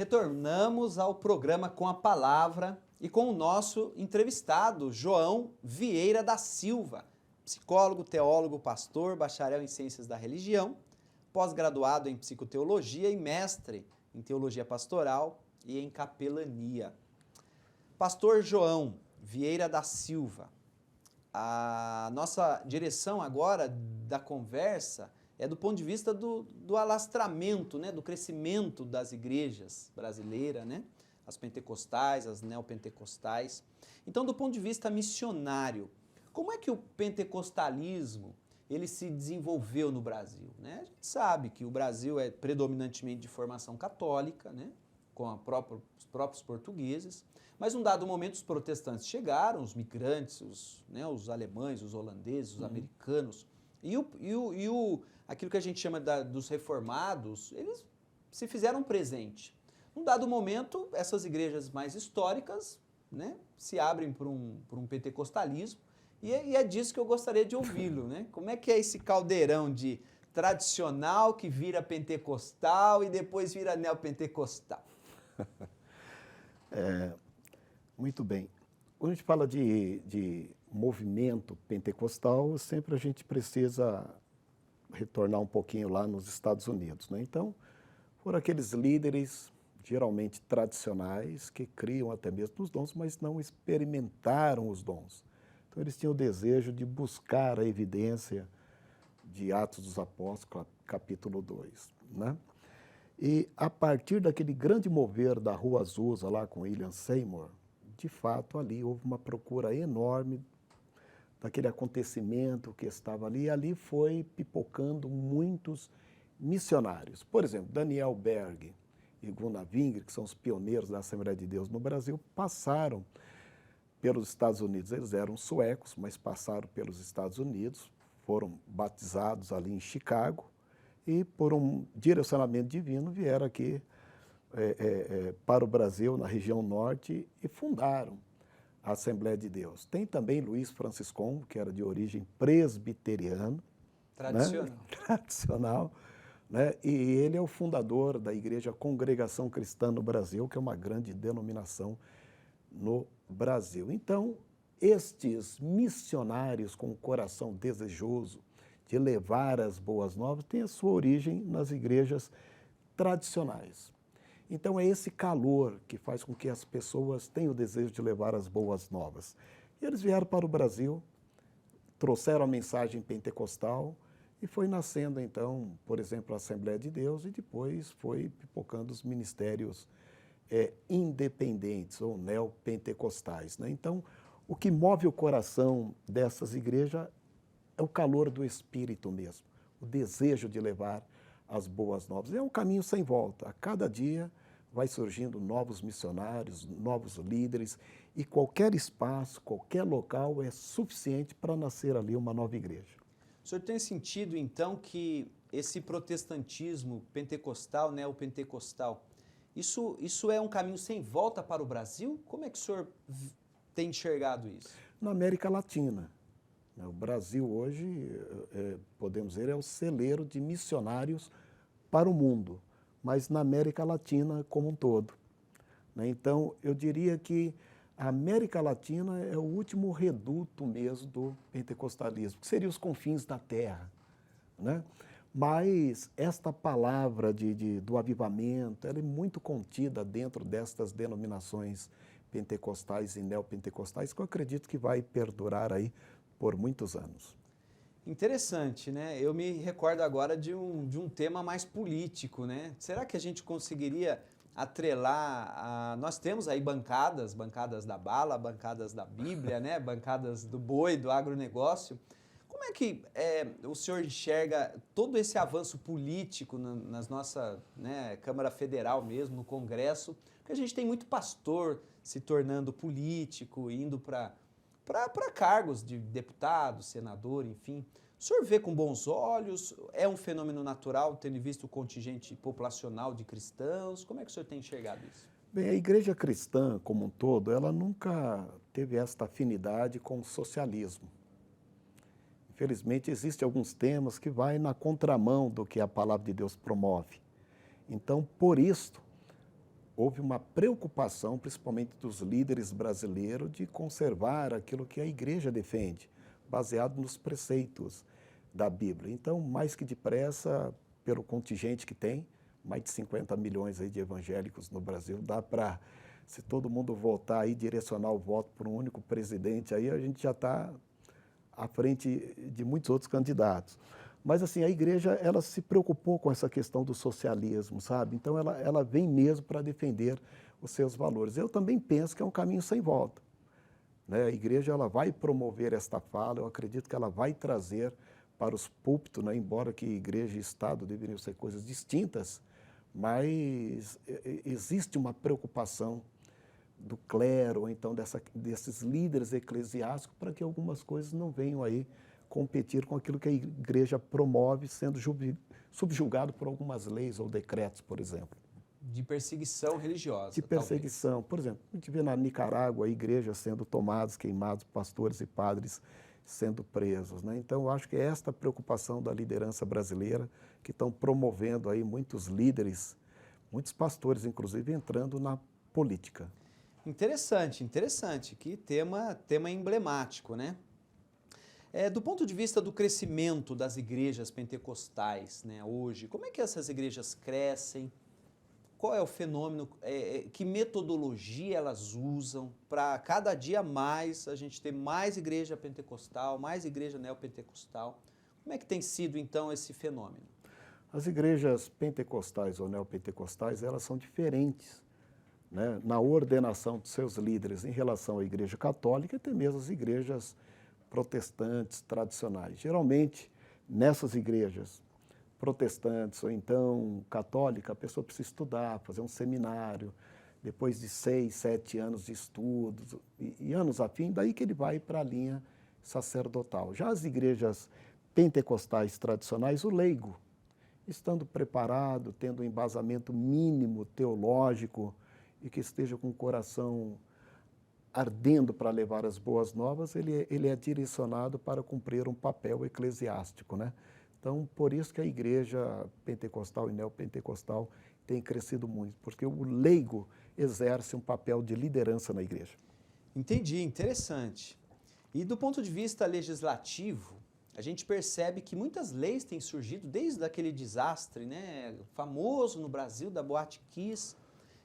Retornamos ao programa Com a Palavra e com o nosso entrevistado, João Vieira da Silva, psicólogo, teólogo, pastor, bacharel em Ciências da Religião, pós-graduado em Psicoteologia e mestre em Teologia Pastoral e em Capelania. Pastor João Vieira da Silva, a nossa direção agora da conversa é do ponto de vista do alastramento, né, do crescimento das igrejas brasileiras, né, as pentecostais, as neopentecostais. Então, do ponto de vista missionário, como é que o pentecostalismo ele se desenvolveu no Brasil? Né? A gente sabe que o Brasil é predominantemente de formação católica, né, com os próprios portugueses, mas num dado momento os protestantes chegaram, os migrantes, os alemães, os holandeses, os americanos, aquilo que a gente chama dos reformados, eles se fizeram presente. Num dado momento, essas igrejas mais históricas, né, se abrem para um pentecostalismo, e é disso que eu gostaria de ouvi-lo. Né? Como é que é esse caldeirão de tradicional que vira pentecostal e depois vira neopentecostal? Muito bem. Quando a gente fala de movimento pentecostal, sempre a gente precisa retornar um pouquinho lá nos Estados Unidos, né? Então, foram aqueles líderes, geralmente tradicionais, que criam até mesmo os dons, mas não experimentaram os dons. Então, eles tinham o desejo de buscar a evidência de Atos dos Apóstolos, capítulo 2, né? E a partir daquele grande mover da Rua Azusa, lá com William Seymour, de fato, ali houve uma procura enorme daquele acontecimento que estava ali, e ali foi pipocando muitos missionários. Por exemplo, Daniel Berg e Gunnar Wingre, que são os pioneiros da Assembleia de Deus no Brasil, passaram pelos Estados Unidos. Eles eram suecos, mas passaram pelos Estados Unidos, foram batizados ali em Chicago e, por um direcionamento divino, vieram aqui para o Brasil, na região norte, e fundaram a Assembleia de Deus. Tem também Luiz Franciscon, que era de origem presbiteriana. Tradicional. Né? Tradicional. Né? E ele é o fundador da Igreja Congregação Cristã no Brasil, que é uma grande denominação no Brasil. Então, estes missionários com o coração desejoso de levar as boas novas têm a sua origem nas igrejas tradicionais. Então, é esse calor que faz com que as pessoas tenham o desejo de levar as boas novas. E eles vieram para o Brasil, trouxeram a mensagem pentecostal e foi nascendo, então, por exemplo, a Assembleia de Deus, e depois foi pipocando os ministérios independentes ou neopentecostais, né? Então, o que move o coração dessas igrejas é o calor do Espírito mesmo, o desejo de levar as boas novas. É um caminho sem volta. A cada dia vai surgindo novos missionários, novos líderes, e qualquer espaço, qualquer local é suficiente para nascer ali uma nova igreja. O senhor tem sentido, então, que esse protestantismo pentecostal, neopentecostal, isso é um caminho sem volta para o Brasil? Como é que o senhor tem enxergado isso? Na América Latina. O Brasil hoje, podemos dizer, é o celeiro de missionários para o mundo, mas na América Latina como um todo. Né? Então, eu diria que a América Latina é o último reduto mesmo do pentecostalismo, que seria os confins da terra. Né? Mas esta palavra do avivamento, ela é muito contida dentro destas denominações pentecostais e neopentecostais, que eu acredito que vai perdurar aí por muitos anos. Interessante, né? Eu me recordo agora de um tema mais político, né? Será que a gente conseguiria atrelar nós temos aí bancadas da bala, bancadas da Bíblia, né? Bancadas do boi, do agronegócio. Como é que o senhor enxerga todo esse avanço político nas nossa, né, Câmara Federal mesmo, no Congresso? Porque a gente tem muito pastor se tornando político, indo para cargos de deputado, senador, enfim. O senhor vê com bons olhos? É um fenômeno natural, tendo visto o contingente populacional de cristãos? Como é que o senhor tem enxergado isso? Bem, a igreja cristã como um todo, ela nunca teve esta afinidade com o socialismo. Infelizmente, existem alguns temas que vai na contramão do que a palavra de Deus promove. Então, por isso, houve uma preocupação, principalmente dos líderes brasileiros, de conservar aquilo que a igreja defende, baseado nos preceitos da Bíblia. Então, mais que depressa, pelo contingente que tem, mais de 50 milhões aí de evangélicos no Brasil, dá para, se todo mundo votar e direcionar o voto por um único presidente, aí a gente já está à frente de muitos outros candidatos. Mas, assim, a igreja, ela se preocupou com essa questão do socialismo, sabe? Então, ela vem mesmo para defender os seus valores. Eu também penso que é um caminho sem volta, né? A igreja, ela vai promover esta fala, eu acredito que ela vai trazer para os púlpitos, né? Embora que igreja e Estado deveriam ser coisas distintas, mas existe uma preocupação do clero, ou então desses líderes eclesiásticos, para que algumas coisas não venham aí competir com aquilo que a igreja promove, sendo subjugado por algumas leis ou decretos, por exemplo. De perseguição religiosa. De perseguição. Talvez. Por exemplo, a gente vê na Nicarágua igrejas sendo tomadas, queimadas, pastores e padres sendo presos, né? Então, eu acho que é esta preocupação da liderança brasileira que estão promovendo aí muitos líderes, muitos pastores, inclusive, entrando na política. Interessante, interessante. Que tema emblemático, né? Do ponto de vista do crescimento das igrejas pentecostais, né, hoje, como é que essas igrejas crescem? Qual é o fenômeno? Que metodologia elas usam para cada dia mais a gente ter mais igreja pentecostal, mais igreja neopentecostal? Como é que tem sido, então, esse fenômeno? As igrejas pentecostais ou neopentecostais, elas são diferentes, né, na ordenação dos seus líderes em relação à igreja católica e até mesmo as igrejas protestantes tradicionais. Geralmente, nessas igrejas protestantes ou então católica, a pessoa precisa estudar, fazer um seminário, depois de 6, 7 anos de estudos e anos a fim, daí que ele vai para a linha sacerdotal. Já as igrejas pentecostais tradicionais, o leigo, estando preparado, tendo um embasamento mínimo teológico e que esteja com o coração ardendo para levar as boas novas, ele é direcionado para cumprir um papel eclesiástico, né? Então, por isso que a igreja pentecostal e neopentecostal tem crescido muito, porque o leigo exerce um papel de liderança na igreja. Entendi, interessante. E do ponto de vista legislativo, a gente percebe que muitas leis têm surgido desde aquele desastre, né, famoso no Brasil da Boate Kiss,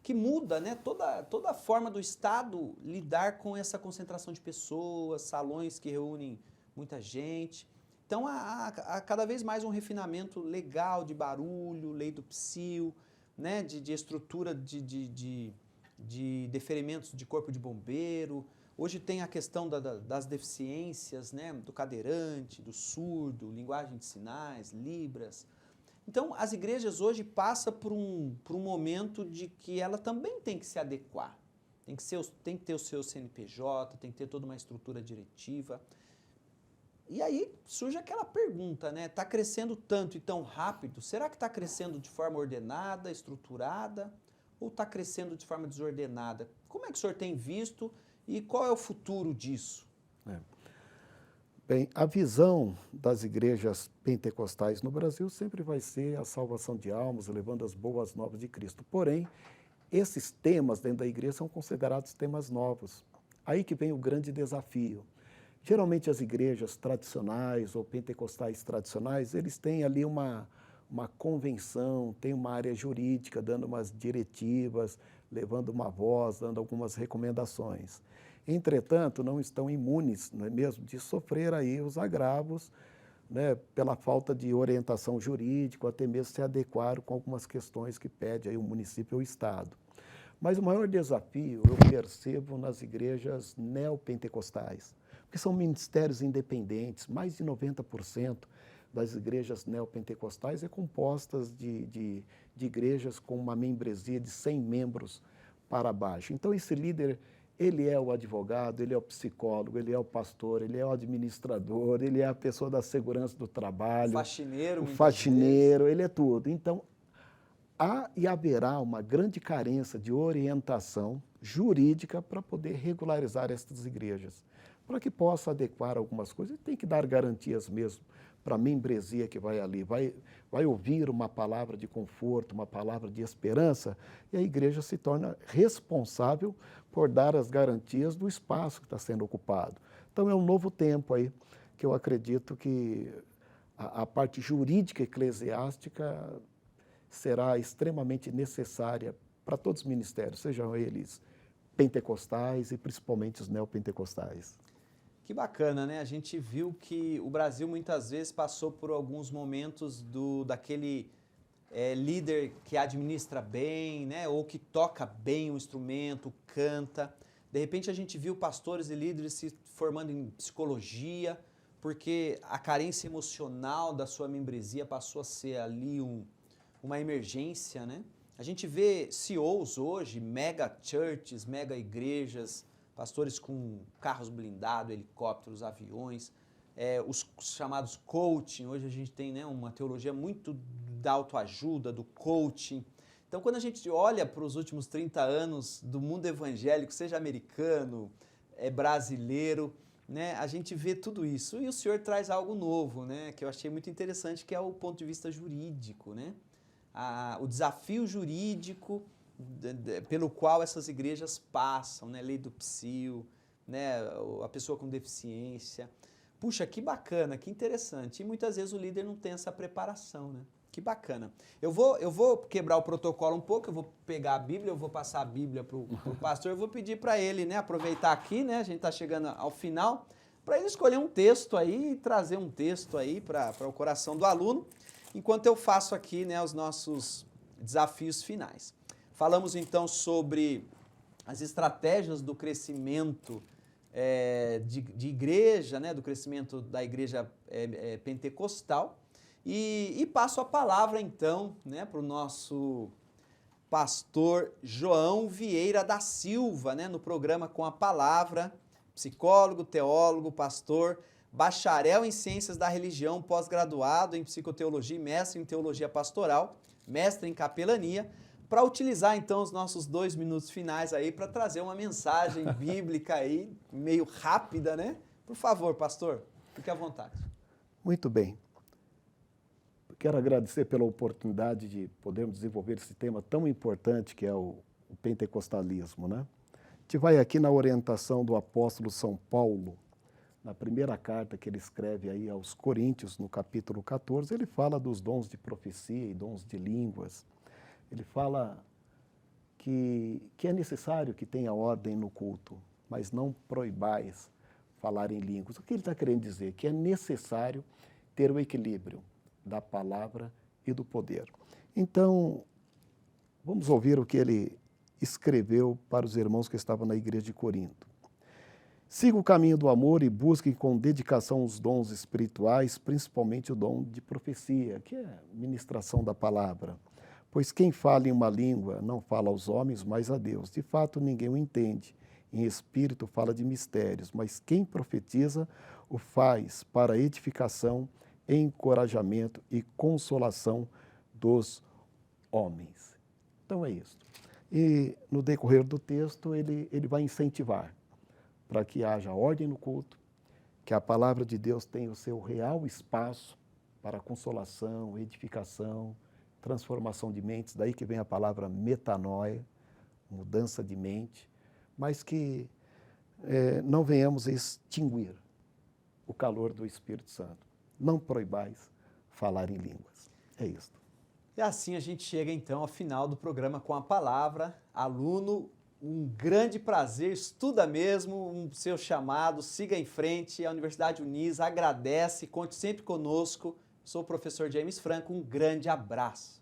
que muda, né, toda a forma do Estado lidar com essa concentração de pessoas, salões que reúnem muita gente. Então, há cada vez mais um refinamento legal de barulho, lei do psil, né, de estrutura de deferimentos de corpo de bombeiro. Hoje tem a questão das deficiências, né, do cadeirante, do surdo, linguagem de sinais, libras. Então, as igrejas hoje passam por um momento de que ela também tem que se adequar. Tem que ter o seu CNPJ, tem que ter toda uma estrutura diretiva. E aí surge aquela pergunta, né? Está crescendo tanto e tão rápido, será que está crescendo de forma ordenada, estruturada, ou está crescendo de forma desordenada? Como é que o senhor tem visto e qual é o futuro disso? Bem, a visão das igrejas pentecostais no Brasil sempre vai ser a salvação de almas, levando as boas novas de Cristo. Porém, esses temas dentro da igreja são considerados temas novos. Aí que vem o grande desafio. Geralmente as igrejas tradicionais ou pentecostais tradicionais, eles têm ali uma convenção, tem uma área jurídica dando umas diretivas, levando uma voz, dando algumas recomendações. Entretanto, não estão imunes, não é mesmo, de sofrer aí os agravos, né, pela falta de orientação jurídica, até mesmo se adequar com algumas questões que pede aí o município ou o Estado. Mas o maior desafio eu percebo nas igrejas neopentecostais, porque são ministérios independentes, mais de 90% das igrejas neopentecostais é compostas de igrejas com uma membresia de 100 membros para baixo. Então, esse líder, ele é o advogado, ele é o psicólogo, ele é o pastor, ele é o administrador, ele é a pessoa da segurança do trabalho. Faxineiro, o faxineiro, ele é tudo. Então, há e haverá uma grande carência de orientação jurídica para poder regularizar estas igrejas. para que possa adequar algumas coisas. Tem que dar garantias mesmo para a membresia que vai ali, vai ouvir uma palavra de conforto, uma palavra de esperança, e a igreja se torna responsável por dar as garantias do espaço que está sendo ocupado. Então é um novo tempo aí, que eu acredito que a parte jurídica eclesiástica será extremamente necessária para todos os ministérios, sejam eles pentecostais e principalmente os neopentecostais. Que bacana, né? A gente viu que o Brasil muitas vezes passou por alguns momentos daquele líder que administra bem, né? Ou que toca bem o instrumento, canta. De repente a gente viu pastores e líderes se formando em psicologia, porque a carência emocional da sua membresia passou a ser ali uma emergência, né? A gente vê CEOs hoje, mega churches, mega igrejas, pastores com carros blindados, helicópteros, aviões, os chamados coaching. Hoje a gente tem, né, uma teologia muito da autoajuda, do coaching. Então, quando a gente olha para os últimos 30 anos do mundo evangélico, seja americano, brasileiro, né, a gente vê tudo isso. E o senhor traz algo novo, né, que eu achei muito interessante, que é o ponto de vista jurídico, né? O desafio jurídico pelo qual essas igrejas passam, né? Lei do psil, né? A pessoa com deficiência. Puxa, que bacana, que interessante. E muitas vezes o líder não tem essa preparação, né? Que bacana. Eu vou quebrar o protocolo um pouco, eu vou pegar a Bíblia, eu vou passar a Bíblia para o pastor, eu vou pedir para ele, né, aproveitar aqui, né, a gente está chegando ao final, para ele escolher um texto aí e trazer um texto aí para o coração do aluno, enquanto eu faço aqui, né, os nossos desafios finais. Falamos então sobre as estratégias do crescimento de igreja, né, do crescimento da igreja pentecostal, e passo a palavra então, né, para o nosso pastor João Vieira da Silva, né, no programa Com a Palavra, psicólogo, teólogo, pastor, bacharel em Ciências da Religião, pós-graduado em Psicoteologia e mestre em Teologia Pastoral, mestre em Capelania, para utilizar então os nossos 2 minutos finais aí para trazer uma mensagem bíblica aí, meio rápida, né? Por favor, pastor, fique à vontade. Muito bem. Quero agradecer pela oportunidade de podermos desenvolver esse tema tão importante que é o pentecostalismo, né? A gente vai aqui na orientação do apóstolo São Paulo, na primeira carta que ele escreve aí aos Coríntios, no capítulo 14, ele fala dos dons de profecia e dons de línguas. Ele fala que é necessário que tenha ordem no culto, mas não proibais falar em línguas. O que ele está querendo dizer? Que é necessário ter o equilíbrio da palavra e do poder. Então, vamos ouvir o que ele escreveu para os irmãos que estavam na igreja de Corinto. Siga o caminho do amor e busque com dedicação os dons espirituais, principalmente o dom de profecia, que é a ministração da palavra. Pois quem fala em uma língua não fala aos homens, mas a Deus. De fato, ninguém o entende. Em espírito fala de mistérios, mas quem profetiza o faz para edificação, encorajamento e consolação dos homens. Então é isso. E no decorrer do texto ele vai incentivar para que haja ordem no culto, que a palavra de Deus tenha o seu real espaço para consolação, edificação, transformação de mentes, daí que vem a palavra metanoia, mudança de mente, mas que não venhamos extinguir o calor do Espírito Santo. Não proibais falar em línguas. É isso. E assim a gente chega então ao final do programa Com a Palavra. Aluno, um grande prazer, estuda mesmo, seu chamado, siga em frente. A Universidade Unis agradece, conte sempre conosco. Sou o professor James Franco, um grande abraço.